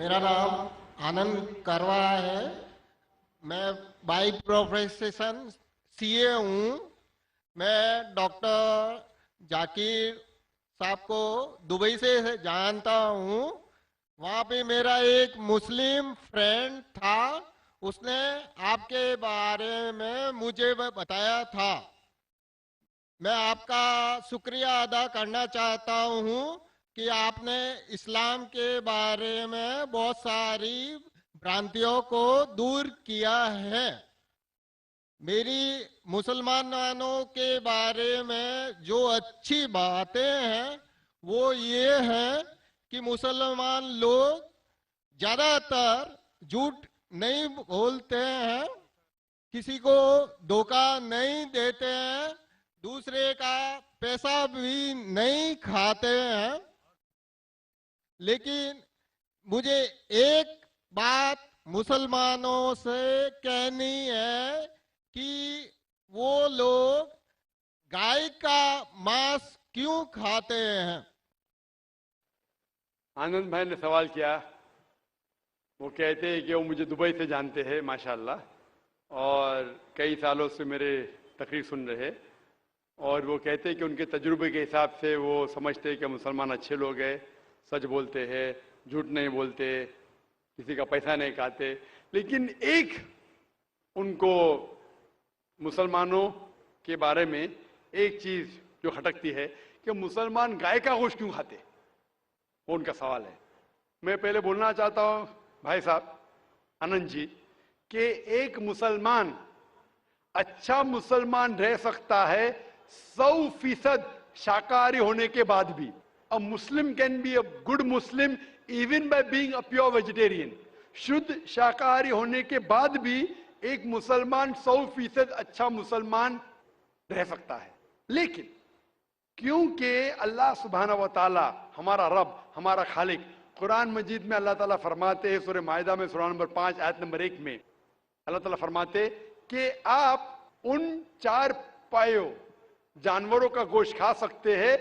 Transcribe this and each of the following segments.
मेरा नाम आनंद करवा है। मैं बाई प्रोफेशन सीए हूँ। मैं डॉक्टर जाकिर साहब को दुबई से जानता हूँ। वहाँ पे मेरा एक मुस्लिम फ्रेंड था, उसने आपके बारे में मुझे बताया था। मैं आपका शुक्रिया अदा करना चाहता हूँ कि आपने इस्लाम के बारे में बहुत सारी भ्रांतियों को दूर किया है। मेरी मुसलमानों के बारे में जो अच्छी बातें हैं वो ये है कि मुसलमान लोग ज्यादातर झूठ नहीं बोलते हैं, किसी को धोखा नहीं देते हैं, दूसरे का पैसा भी नहीं खाते हैं। लेकिन मुझे एक बात मुसलमानों से कहनी है कि वो लोग गाय का मांस क्यों खाते हैं। आनंद भाई ने सवाल किया। वो कहते हैं कि वो मुझे दुबई से जानते हैं माशाल्लाह, और कई सालों से मेरे तकरीर सुन रहे, और वो कहते हैं कि उनके तजुर्बे के हिसाब से वो समझते हैं कि मुसलमान अच्छे लोग हैं, सच बोलते हैं, झूठ नहीं बोलते, किसी का पैसा नहीं खाते। लेकिन एक उनको मुसलमानों के बारे में एक चीज जो खटकती है कि मुसलमान गाय का गोश्त क्यों खाते, वो उनका सवाल है। मैं पहले बोलना चाहता हूं भाई साहब आनंद जी कि एक मुसलमान अच्छा मुसलमान रह सकता है 100% शाकाहारी होने के बाद भी। A Muslim can be a good Muslim even by being a pure vegetarian. शुद्ध शाकाहारी होने के बाद भी एक मुसलमान 100% अच्छा मुसलमान रह सकता है। लेकिन क्योंकि अल्लाह सुब्हाना व ताला हमारा रब, हमारा खालिक, कुरान मजीद में अल्लाह ताला फरमाते हैं, सूरह मायदा में सूरा नंबर 5 आयत नंबर 1 में अल्लाह ताला फरमाते कि आप उन 4 पायों जानवरों का गोश्त खा सकते हैं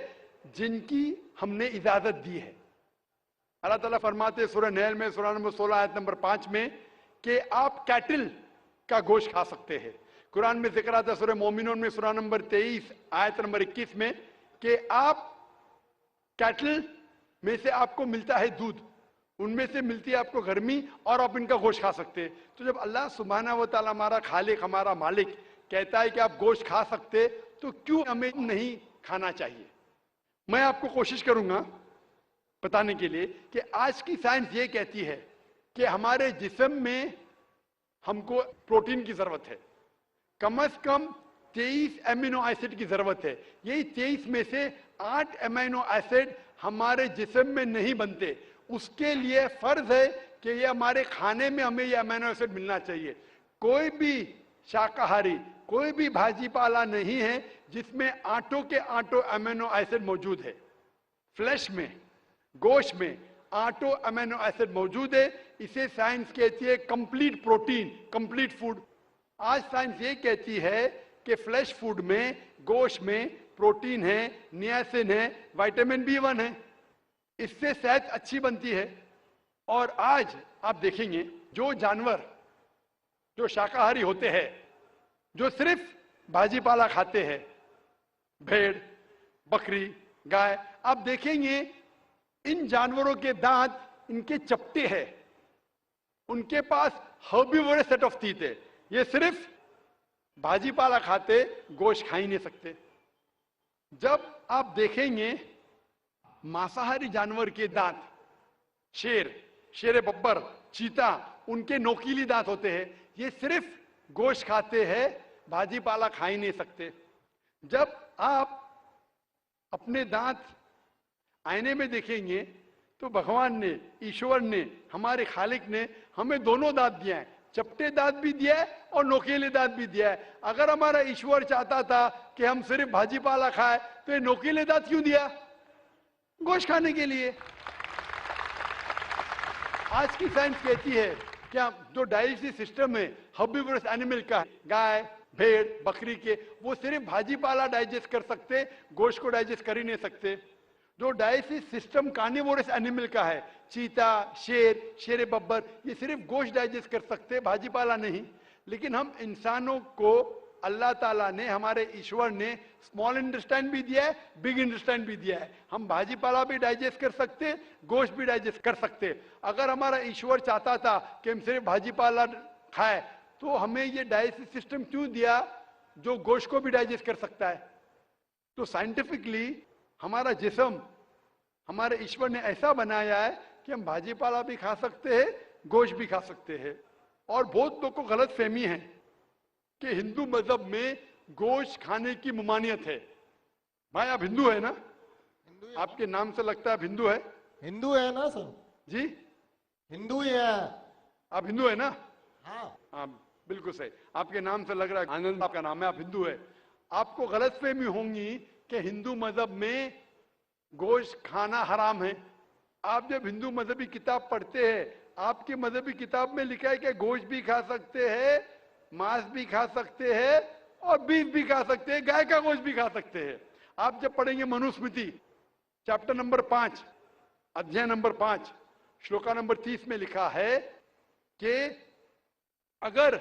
जिनकी हमने इजाजत दी है। अल्लाह ताला फरमाते सूरह नहल में सूरा नंबर 16 आयत नंबर 5 में कि आप कैटल का गोश्त खा सकते हैं। कुरान में जिक्र आता है सूरह मोमिनून में सूरा नंबर 23 आयत नंबर 21 में कि आप कैटल में से आपको मिलता है दूध, उनमें से मिलती है आपको गर्मी, और आप इनका गोश्त खा सकते हैं। तो जब अल्लाह सुब्हाना व तआला हमारा खालिक, हमारा मालिक कहता है कि आप गोश्त खा सकते, तो क्यों हमें नहीं खाना चाहिए। मैं आपको कोशिश करूंगा बताने के लिए कि आज की साइंस ये कहती है कि हमारे जिस्म में हमको प्रोटीन की जरूरत है, कम से कम 23 एमिनो एसिड की जरूरत है। यही 23 में से 8 एमिनो एसिड हमारे जिस्म में नहीं बनते। उसके लिए फर्ज है कि ये हमारे खाने में हमें ये एमिनो एसिड मिलना चाहिए। कोई भी शाकाहारी, कोई भी भाजी पाला नहीं है जिसमें आटों के आटो एमिनो एसिड मौजूद है। फ्लैश में, गोश्त में आटो एमिनो एसिड मौजूद है। इसे साइंस कहती है कंप्लीट प्रोटीन, कंप्लीट फूड। आज साइंस ये कहती है कि फ्लैश फूड में, गोश्त में प्रोटीन है, नियासिन है, विटामिन B1 है, इससे सेहत अच्छी बनती है। और आज आप देखेंगे जो जानवर जो शाकाहारी होते हैं, जो सिर्फ भाजी पाला खाते हैं, भेड़, बकरी, गाय, आप देखेंगे इन जानवरों के दांत इनके चपटे हैं, उनके पास हर्बीवोरस सेट ऑफ टीथ है। ये सिर्फ भाजी पाला खाते, गोश्त खा ही नहीं सकते। जब आप देखेंगे मांसाहारी जानवर के दांत, शेर बब्बर, चीता, उनके नोकीली दांत होते हैं। ये सिर्फ गोश्त खाते हैं, भाजी पाला खा ही नहीं सकते। जब आप अपने दांत आईने में देखेंगे तो भगवान ने, ईश्वर ने, हमारे खालिक ने हमें दोनों दांत दिया है, चपटे दांत भी दिया है और नोकीले दांत भी दिया है। अगर हमारा ईश्वर चाहता था कि हम सिर्फ भाजी पाला खाए तो ये नोकीले दांत क्यों दिया? गोश्त खाने के लिए। आज की साइंस कहती है कि जो डाइजेस्टिव सिस्टम है हर्बीवोरस एनिमल का, गाय, भेड़, बकरी के, वो सिर्फ भाजी पाला डाइजेस्ट कर सकते, गोश्त को डाइजेस्ट कर ही नहीं सकते। जो डाइजेस्टिव सिस्टम कार्निवोरस एनिमल का है, चीता, शेर, शेर बब्बर, ये सिर्फ गोश्त डाइजेस्ट कर सकते हैं, भाजी पाला नहीं। लेकिन हम इंसानों को अल्लाह ताला ने, हमारे ईश्वर ने स्मॉल इंटेस्टाइन भी दिया है, बिग इंटेस्टाइन भी दिया है। हम भाजी पाला भी डाइजेस्ट कर सकते, गोश्त भी डाइजेस्ट कर सकते। अगर हमारा ईश्वर चाहता था कि हम सिर्फ भाजी पाला खाए, तो हमें ये डाइजेस्टिव सिस्टम क्यों दिया जो गोश्त को भी डाइजेस्ट कर सकता है? तो साइंटिफिकली हमारा जिस्म, हमारे ईश्वर ने ऐसा बनाया है कि हम भाजी पाला भी खा सकते हैं, गोश्त भी खा सकते हैं। और बहुत लोगों को गलत फहमी है कि हिंदू मजहब में गोश्त खाने की ममानियत है। भाई आप हिंदू है ना? हिंदू है। आपके नाम से लगता है आप हिंदू है। हिंदू है ना सर? जी, हिंदू ही है। आप हिंदू है ना? हाँ। हाँ, बिल्कुल सही। आपके नाम से लग रहा है, आनंद आपका नाम है, आप हिंदू है। आपको गलत फहमी होंगी कि हिंदू मजहब में गोश्त खाना हराम है। आप जब हिंदू मजहबी किताब पढ़ते हैं, आपकी मजहबी किताब में लिखा है कि गोश्त भी खा सकते हैं, मांस भी खा सकते हैं और बीफ भी खा सकते हैं, गाय का गोश्त भी खा सकते हैं। आप जब पढ़ेंगे मनुस्मृति चैप्टर नंबर 5, अध्याय नंबर 5, श्लोका नंबर 30 में लिखा है कि अगर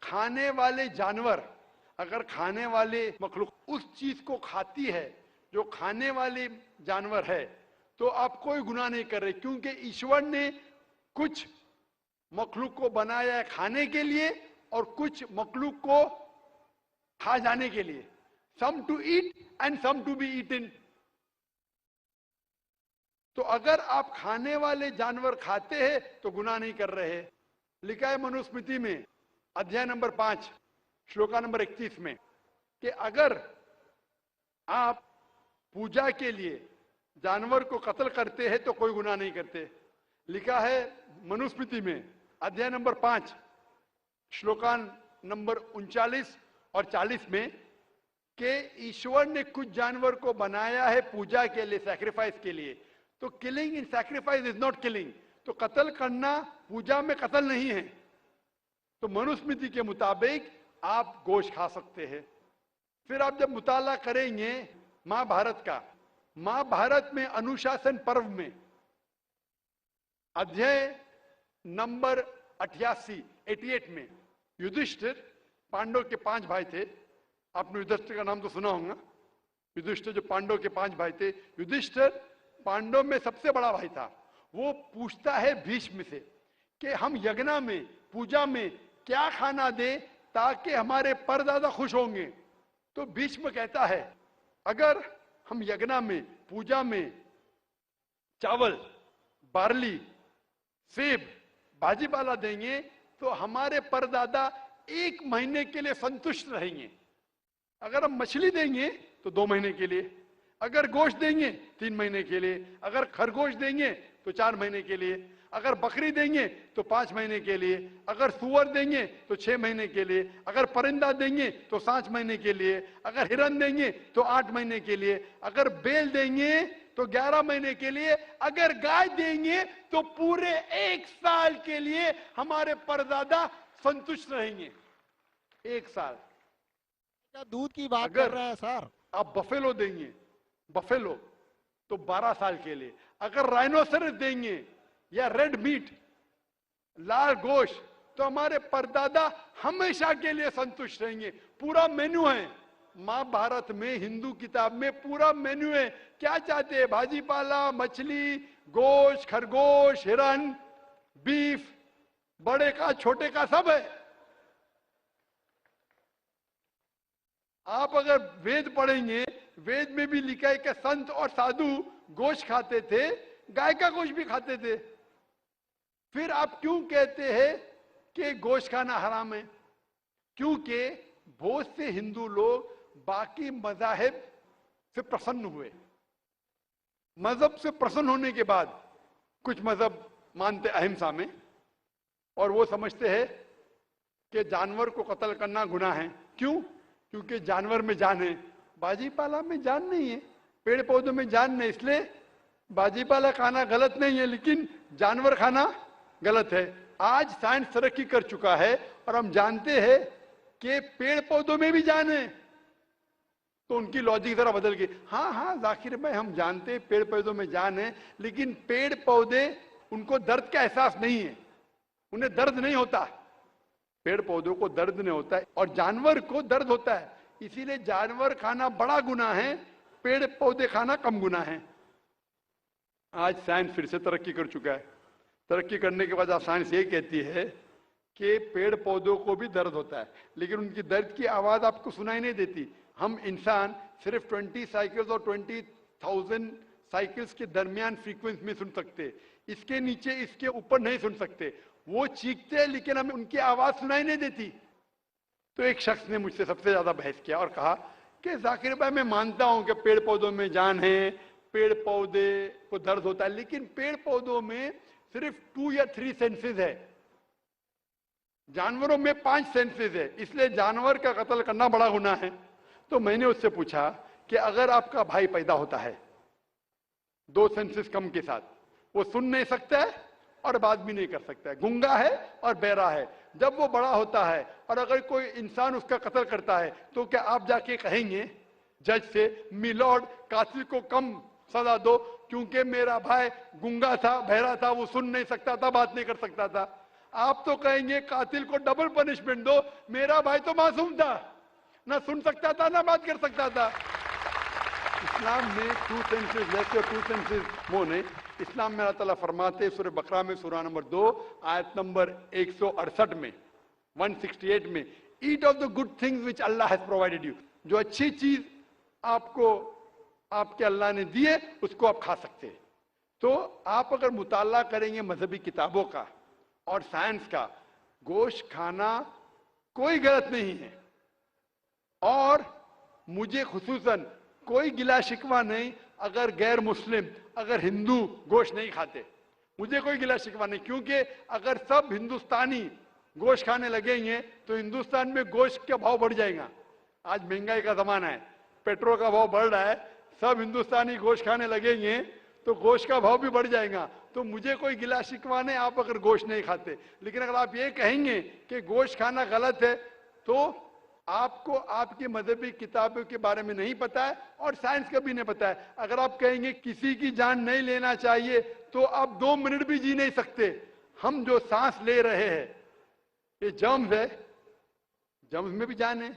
खाने वाले जानवर, अगर खाने वाले मखलूक उस चीज को खाती है जो खाने वाले जानवर है, तो आप कोई गुनाह नहीं कर रहे, क्योंकि ईश्वर ने कुछ मखलूक को बनाया है खाने के लिए और कुछ मखलूक को खा जाने के लिए। Some to eat and some to be eaten. तो अगर आप खाने वाले जानवर खाते हैं तो गुनाह नहीं कर रहे। लिखा है मनुस्मृति में अध्याय नंबर 5 श्लोका नंबर 31 में कि अगर आप पूजा के लिए जानवर को कत्ल करते हैं तो कोई गुनाह नहीं करते। लिखा है मनुस्मृति में अध्याय नंबर 5 श्लोकान नंबर 39 और 40 में कि ईश्वर ने कुछ जानवर को बनाया है पूजा के लिए, सैक्रिफाइस के लिए। तो killing in sacrifice is not killing. तो कत्ल करना पूजा में कत्ल नहीं है। तो मनुस्मृति के मुताबिक आप गोश्त खा सकते हैं। फिर आप जब मुताला करेंगे महाभारत का, महाभारत में अनुशासन पर्व में अध्याय नंबर 88 में युधिष्ठिर, पांडव के 5 भाई थे, आपने युधिष्ठिर का नाम तो सुना होगा। युधिष्ठिर जो पांडव के 5 भाई थे, युधिष्ठिर पांडव में सबसे बड़ा भाई था। वो पूछता है भीष्म से कि हम यज्ञ में, पूजा में क्या खाना दे ताकि हमारे परदादा खुश होंगे। तो भीष्म कहता है अगर हम यज्ञ में, पूजा में चावल, बार्ली, सेब, भाजी पाला देंगे तो हमारे परदादा 1 महीने के लिए संतुष्ट रहेंगे। अगर हम मछली देंगे तो 2 महीने के लिए, अगर गोश्त देंगे 3 महीने के लिए, अगर खरगोश देंगे तो 4 महीने के लिए, अगर बकरी देंगे तो 5 महीने के लिए, अगर सुअर देंगे तो 6 महीने के लिए, अगर परिंदा देंगे तो 7 महीने के लिए, अगर हिरन देंगे तो 8 महीने के लिए, अगर बैल देंगे तो 11 महीने के लिए, अगर गाय देंगे तो पूरे 1 साल के लिए हमारे परदादा संतुष्ट रहेंगे। 1 साल। क्या दूध की बात अगर कर रहे हैं सर? आप बफेलो देंगे, बफेलो, तो 12 साल के लिए। अगर राइनोसरस देंगे या रेड मीट, लाल गोश्त, तो हमारे परदादा हमेशा के लिए संतुष्ट रहेंगे। पूरा मेन्यू है महाभारत में, हिंदू किताब में पूरा मेन्यू है। क्या चाहते हैं? भाजी पाला, मछली, गोश्त, खरगोश, हिरन, बीफ, बड़े का छोटे का सब है। आप अगर वेद पढ़ेंगे, वेद में भी लिखा है कि संत और साधु गोश्त खाते थे, गाय का गोश्त भी खाते थे। फिर आप क्यों कहते हैं कि गोश्त खाना हराम है? क्योंकि बहुत से हिंदू लोग बाकी मजाहिब से प्रसन्न हुए। मजहब से प्रसन्न होने के बाद कुछ मजहब मानते अहिंसा में, और वो समझते हैं कि जानवर को कत्ल करना गुनाह है। क्यों? क्योंकि जानवर में जान है, बाजी पाला में जान नहीं है, पेड़ पौधों में जान नहीं, इसलिए बाजी पाला खाना गलत नहीं है, लेकिन जानवर खाना गलत है। आज साइंस तरक्की कर चुका है और हम जानते हैं कि पेड़ पौधों में भी जान है। तो उनकी लॉजिक जरा बदल गई। हाँ हाँ जाकिर भाई, हम जानते हैं पेड़ पौधों में जान है, लेकिन पेड़ पौधे उनको दर्द का एहसास नहीं है, उन्हें दर्द नहीं होता। पेड़ पौधों को दर्द नहीं होता है और जानवर को दर्द होता है, इसीलिए जानवर खाना बड़ा गुनाह है, पेड़ पौधे खाना कम गुनाह है। आज साइंस फिर से तरक्की कर चुका है। तरक्की करने के बाद आज साइंस ये कहती है कि पेड़ पौधों को भी दर्द होता है, लेकिन उनकी दर्द की आवाज आपको सुनाई नहीं देती। हम इंसान सिर्फ 20 साइकिल्स और 20,000 साइकिल्स के दरमियान फ्रीक्वेंसी में सुन सकते, इसके नीचे इसके ऊपर नहीं सुन सकते। वो चीखते हैं लेकिन हमें उनकी आवाज सुनाई नहीं देती। तो एक शख्स ने मुझसे सबसे ज्यादा बहस किया और कहा कि जाकिर भाई, मैं मानता हूं कि पेड़ पौधों में जान है, पेड़ पौधे को दर्द होता है, लेकिन पेड़ पौधों में सिर्फ 2 या 3 सेंसेस है, जानवरों में 5 सेंसेस है, इसलिए जानवर का कत्ल करना बड़ा गुनाह है। तो मैंने उससे पूछा कि अगर आपका भाई पैदा होता है 2 सेंसेस कम के साथ, वो सुन नहीं सकता है और बात भी नहीं कर सकता है, गूंगा है और बहरा है, जब वो बड़ा होता है और अगर कोई इंसान उसका कत्ल करता है, तो क्या आप जाके कहेंगे जज से, मिलॉर्ड कातिल को कम सजा दो क्योंकि मेरा भाई गूंगा था, बहरा था, वो सुन नहीं सकता था, बात नहीं कर सकता था? आप तो कहेंगे कातिल को डबल पनिशमेंट दो, मेरा भाई तो मासूम था, ना सुन सकता था ना बात कर सकता था। इस्लाम में 2 सेंसेस लेस और 2 सेंसेस मोर नहीं। इस्लाम में अल्लाह ताला फरमाते सूरह बकरा में सूरह नंबर 2 आयत नंबर 168 में 168 में, eat of the good things which Allah has provided you, जो अच्छी चीज आपको आपके अल्लाह ने दी है उसको आप खा सकते हैं। तो आप अगर मुताला करेंगे मजहबी किताबों का और साइंस का, गोश्त खाना कोई गलत नहीं है और मुझे खुसूसन कोई गिला शिकवा नहीं अगर गैर मुस्लिम, अगर हिंदू गोश्त नहीं खाते, मुझे कोई गिला शिकवा नहीं, क्योंकि अगर सब हिंदुस्तानी गोश्त खाने लगेंगे तो हिंदुस्तान में गोश्त का भाव बढ़ जाएगा। आज महंगाई का जमाना है, पेट्रोल का भाव बढ़ रहा है, सब हिंदुस्तानी गोश्त खाने लगेंगे तो गोश्त का भाव भी बढ़ जाएगा। तो मुझे कोई गिला शिकवा नहीं आप अगर गोश्त नहीं खाते, लेकिन अगर आप ये कहेंगे कि गोश्त खाना गलत है तो आपको आपकी मजहबी किताबों के बारे में नहीं पता है और साइंस का भी नहीं पता है। अगर आप कहेंगे किसी की जान नहीं लेना चाहिए तो आप 2 मिनट भी जी नहीं सकते। हम जो सांस ले रहे हैं ये जर्म्स है, जर्म्स में भी जान है,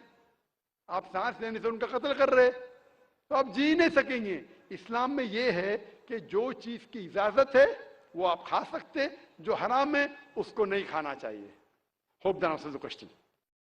आप सांस लेने से उनका कत्ल कर रहे तो आप जी नहीं सकेंगे। इस्लाम में यह है कि जो चीज की इजाजत है वो आप खा सकते, जो हराम है उसको नहीं खाना चाहिए। Hope that answers the question.